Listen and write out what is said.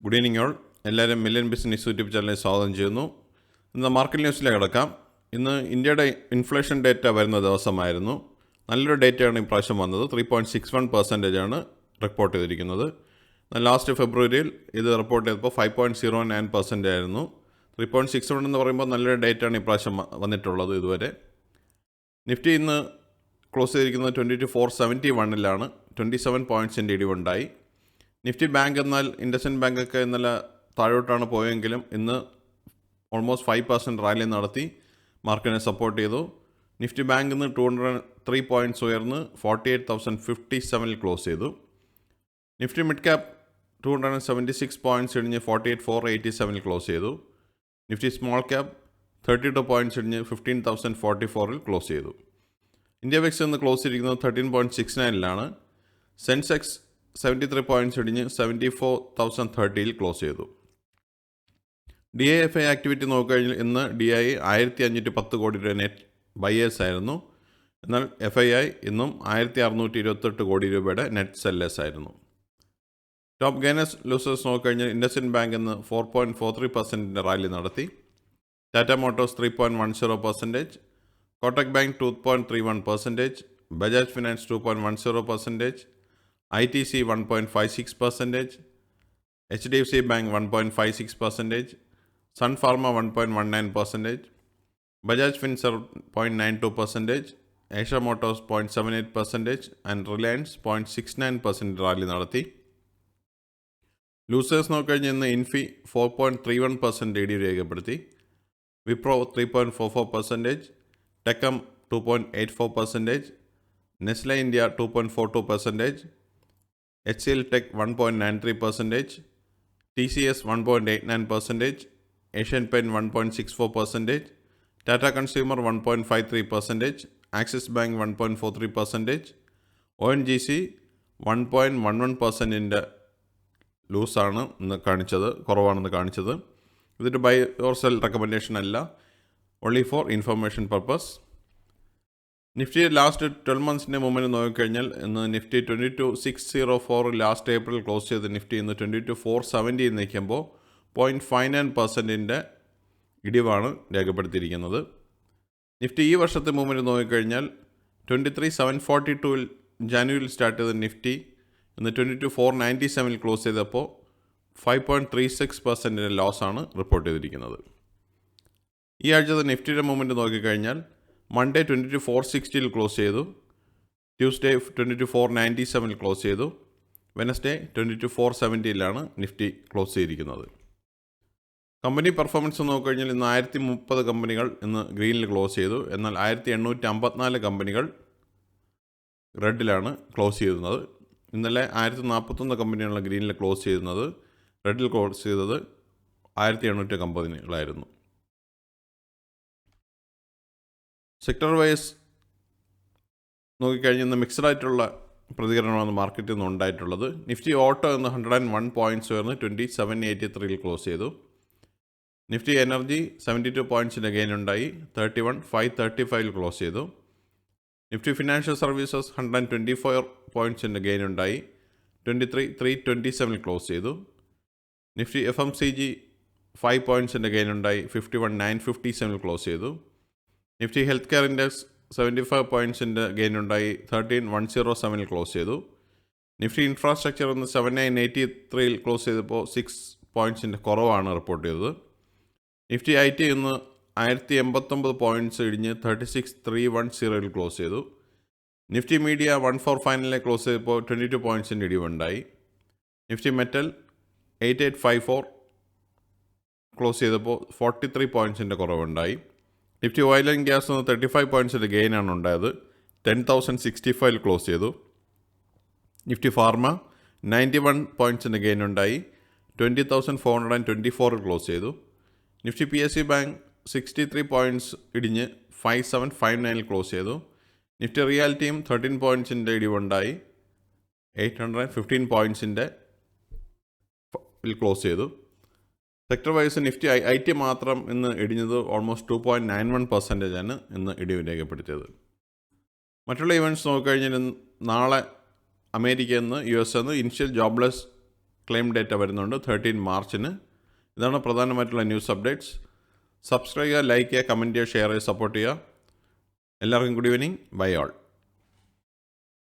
Good evening all. എല്ലാവരും million business YouTube ചാനലിൽ സ്വാഗതം ചെയ്യുന്നു. ഇന്ന് മാർക്കറ്റ് ന്യൂസിലേക്ക് കിടക്കാം. ഇന്ന് ഇന്ത്യയുടെ ഇൻഫ്ലേഷൻ ഡേറ്റ വരുന്ന ദിവസമായിരുന്നു. നല്ലൊരു ഡേറ്റയാണ് ഇപ്രാവശ്യം വന്നത്. 3.61% റിപ്പോർട്ട് ചെയ്തിരിക്കുന്നത്. ലാസ്റ്റ് ഫെബ്രുവരിയിൽ ഇത് റിപ്പോർട്ട് ചെയ്തപ്പോൾ 5.09% ആയിരുന്നു. 3.61 എന്ന് പറയുമ്പോൾ നല്ലൊരു ഡേറ്റയാണ് ഇപ്രാവശ്യം വന്നിട്ടുള്ളത്. ഇതുവരെ നിഫ്റ്റി ഇന്ന് ക്ലോസ് ചെയ്തിരിക്കുന്നത് 22,471 27 പോയിൻറ്റ്സിൻ്റെ ഇടിവുണ്ടായി. നിഫ്റ്റി ബാങ്ക് എന്നാൽ ഇൻഡസ്ഇൻഡ് ബാങ്കൊക്കെ ഇന്നലെ താഴോട്ടാണ് പോയെങ്കിലും ഇന്ന് ഓൾമോസ്റ്റ് 5% റാലി നടത്തി മാർക്കറ്റിനെ സപ്പോർട്ട് ചെയ്തു. നിഫ്റ്റി ബാങ്ക് ഇന്ന് 203 പോയിൻറ്റ്സ് ഉയർന്ന് 48,057 ക്ലോസ് ചെയ്തു. നിഫ്റ്റി മിഡ് ക്യാപ് 276 പോയിൻറ്റ്സ് ഇടിഞ്ഞ് 48,487 ക്ലോസ് ചെയ്തു. നിഫ്റ്റി സ്മോൾ ക്യാപ് 32 പോയിൻറ്റ്സ് ഇടിഞ്ഞ് 15,044 ക്ലോസ് ചെയ്തു. ഇന്ത്യ വിക്സ് ഇന്ന് ക്ലോസ് ചെയ്തിരിക്കുന്നത് 13.69 സെൻസെക്സ് 73 പോയിൻറ്റ്സ് ഇടിഞ്ഞ് 74,030 ക്ലോസ് ചെയ്തു. DIFI ആക്ടിവിറ്റി നോക്കിക്കഴിഞ്ഞാൽ ഇന്ന് DI 1,510 കോടി രൂപ നെറ്റ് ബയേഴ്സ് ആയിരുന്നു. എന്നാൽ FII ഇന്നും 1,628 കോടി രൂപയുടെ നെറ്റ് സെല്ലേഴ്സ് ആയിരുന്നു. ടോപ്പ് ഗെയിനേഴ്സ് ലൂസേഴ്സ് നോക്കിക്കഴിഞ്ഞാൽ ഇൻഡസ്ഇൻഡ് ബാങ്ക് ഇന്ന് 4.43% റാലി നടത്തി. Tata Motors 3.10%, Kotak bank 2.31%, Bajaj finance 2.10%, ITC 1.56%, HDFC Bank 1.56%, Sun Pharma 1.19%, Bajaj Finserv 0.92%, Asia Motors 0.78% and Reliance 0.69% rally നടത്തി. ലൂസേഴ്സ് നോക്കിക്കഴിഞ്ഞാൽ ഇന്ന് ഇൻഫി 4.31% ഇടി രേഖപ്പെടുത്തി. Wipro 3.44%, ടെക്കം 2.84%, Nestle India 2.42%, HCL Tech 1.93%, TCS 1.89%, Asian Paint 1.64%, Tata Consumer 1.53%, Axis Bank 1.43%, ONGC 1.11% ലൂസാണ് ഇന്ന് കാണിച്ചത്, കുറവാണെന്ന് കാണിച്ചത്. ഇതൊരു ബൈ ഓർ സെൽ റെക്കമെൻഡേഷൻ അല്ല, only for information purpose. Nifty last 12 മന്ത്സിൻ്റെ മൂവ്മെൻറ്റ് നോക്കിക്കഴിഞ്ഞാൽ ഇന്ന് നിഫ്റ്റി 22,604 ലാസ്റ്റ് ഏപ്രിൽ ക്ലോസ് ചെയ്ത് നിഫ്റ്റി ഇന്ന് 22,470 നിൽക്കുമ്പോൾ 0.59% ഇടിവാണ് രേഖപ്പെടുത്തിയിരിക്കുന്നത്. നിഫ്റ്റി ഈ വർഷത്തെ മൂവ്മെൻറ്റ് നോക്കിക്കഴിഞ്ഞാൽ 23,742 ജാനുവരിയിൽ സ്റ്റാർട്ട് ചെയ്ത നിഫ്റ്റി ഇന്ന് 22,497 ക്ലോസ് ചെയ്തപ്പോൾ 5.36% ലോസാണ് റിപ്പോർട്ട് ചെയ്തിരിക്കുന്നത്. ഈ ആഴ്ചത്തെ നിഫ്റ്റിയുടെ മൂവ്മെൻറ്റ് നോക്കിക്കഴിഞ്ഞാൽ മൺഡേ 22,460 ക്ലോസ് ചെയ്തു, ട്യൂസ്ഡേ 22,497 ക്ലോസ് ചെയ്തു, വെനസ്ഡേ 22,470 നിഫ്റ്റി ക്ലോസ് ചെയ്തിരിക്കുന്നത്. കമ്പനി പെർഫോമൻസ് നോക്കിക്കഴിഞ്ഞാൽ ഇന്ന് 1,030 കമ്പനികൾ ഇന്ന് ഗ്രീനിൽ ക്ലോസ് ചെയ്തു. എന്നാൽ 1,854 കമ്പനികൾ റെഡിലാണ് ക്ലോസ് ചെയ്യുന്നത്. ഇന്നലെ 1,041 കമ്പനികളാണ് ഗ്രീനിൽ ക്ലോസ് ചെയ്യുന്നത്. റെഡിൽ ക്ലോസ് ചെയ്തത് 1,800 കമ്പനികളായിരുന്നു. സെക്ടർ വൈസ് നോക്കിക്കഴിഞ്ഞാൽ ഇന്ന് മിക്സഡ് ആയിട്ടുള്ള പ്രതികരണമാണ് മാർക്കറ്റിൽ നിന്ന് ഉണ്ടായിട്ടുള്ളത്. നിഫ്റ്റി ഓട്ടോ എന്ന് 101 പോയിൻറ്റ്സ് ഉയർന്ന് 2783 ക്ലോസ് ചെയ്തു. നിഫ്റ്റി എനർജി 72 പോയിൻറ്റ്സിൻ്റെ ഗെയിൻ ഉണ്ടായി 31,535 ക്ലോസ് ചെയ്തു. നിഫ്റ്റി ഫിനാൻഷ്യൽ സർവീസസ് 124 പോയിൻറ്റ്സിൻ്റെ ഗെയിൻ ഉണ്ടായി 23,327 ക്ലോസ് ചെയ്തു. നിഫ്റ്റി FMCG 5 പോയിൻറ്റ്സിൻ്റെ ഗെയിൻ ഉണ്ടായി 51,957 ക്ലോസ് ചെയ്തു. നിഫ്റ്റി ഹെൽത്ത് കെയർ ഇൻഡെക്സ് 75 പോയിൻറ്റ്സിൻ്റെ ഗെയിൻ ഉണ്ടായി 13,107 ക്ലോസ് ചെയ്തു. നിഫ്റ്റി ഇൻഫ്രാസ്ട്രക്ചർ എന്ന് 7,983 ക്ലോസ് ചെയ്തപ്പോൾ 6 പോയിൻറ്റ്സിൻ്റെ കുറവാണ് റിപ്പോർട്ട് ചെയ്തത്. നിഫ്റ്റി IT ഇന്ന് 1,089 പോയിൻറ്റ്സ് ഇടിഞ്ഞ് 36,310 ക്ലോസ് ചെയ്തു. നിഫ്റ്റി മീഡിയ 145 ക്ലോസ് ചെയ്തപ്പോൾ 22 പോയിൻറ്റ്സിൻ്റെ ഇടിവുണ്ടായി. നിഫ്റ്റി മെറ്റൽ 8854 ക്ലോസ് ചെയ്തപ്പോൾ 43 പോയിൻറ്റ്സിൻ്റെ കുറവുണ്ടായി. നിഫ്റ്റി ഓയിൽ ആൻഡ് ഗ്യാസ് 35 പോയിൻറ്റ്സിൻ്റെ ഗെയിനാണ് ഉണ്ടായത് 10,065 ക്ലോസ് ചെയ്തു. നിഫ്റ്റി ഫാർമ 91 പോയിൻറ്റ്സിൻ്റെ ഗെയിൻ ഉണ്ടായി 20,424 ക്ലോസ് ചെയ്തു. നിഫ്റ്റി PSU ബാങ്ക് 63 പോയിൻറ്റ്സ് ഇടിഞ്ഞ് 5759 ക്ലോസ് ചെയ്തു. നിഫ്റ്റി റിയാലിറ്റിയും 13 പോയിൻറ്റ്സിൻ്റെ ഇടിവുണ്ടായി 815 പോയിൻറ്റ്സിൻ്റെ ക്ലോസ് ചെയ്തു. സെക്ടർ വൈസ് നിഫ്റ്റി IT മാത്രം ഇന്ന് ഇടിഞ്ഞത് ഓൾമോസ്റ്റ് 2.91% ഇന്ന് ഇടിവ് രേഖപ്പെടുത്തിയത്. മറ്റുള്ള ഇവൻറ്റ്സ് നോക്കിക്കഴിഞ്ഞാൽ നാളെ അമേരിക്കയിൽ നിന്ന് US initial jobless claim data വരുന്നുണ്ട് 13 മാർച്ചിന്. ഇതാണ് പ്രധാനമായിട്ടുള്ള ന്യൂസ് അപ്ഡേറ്റ്സ്. സബ്സ്ക്രൈബ് ചെയ്യുക, ലൈക്ക് ചെയ്യുക, കമൻറ്റ് ചെയ്യുക, ഷെയർ ചെയ്യുക, സപ്പോർട്ട് ചെയ്യുക. എല്ലാവർക്കും ഗുഡ് ഈവനിങ്. By all.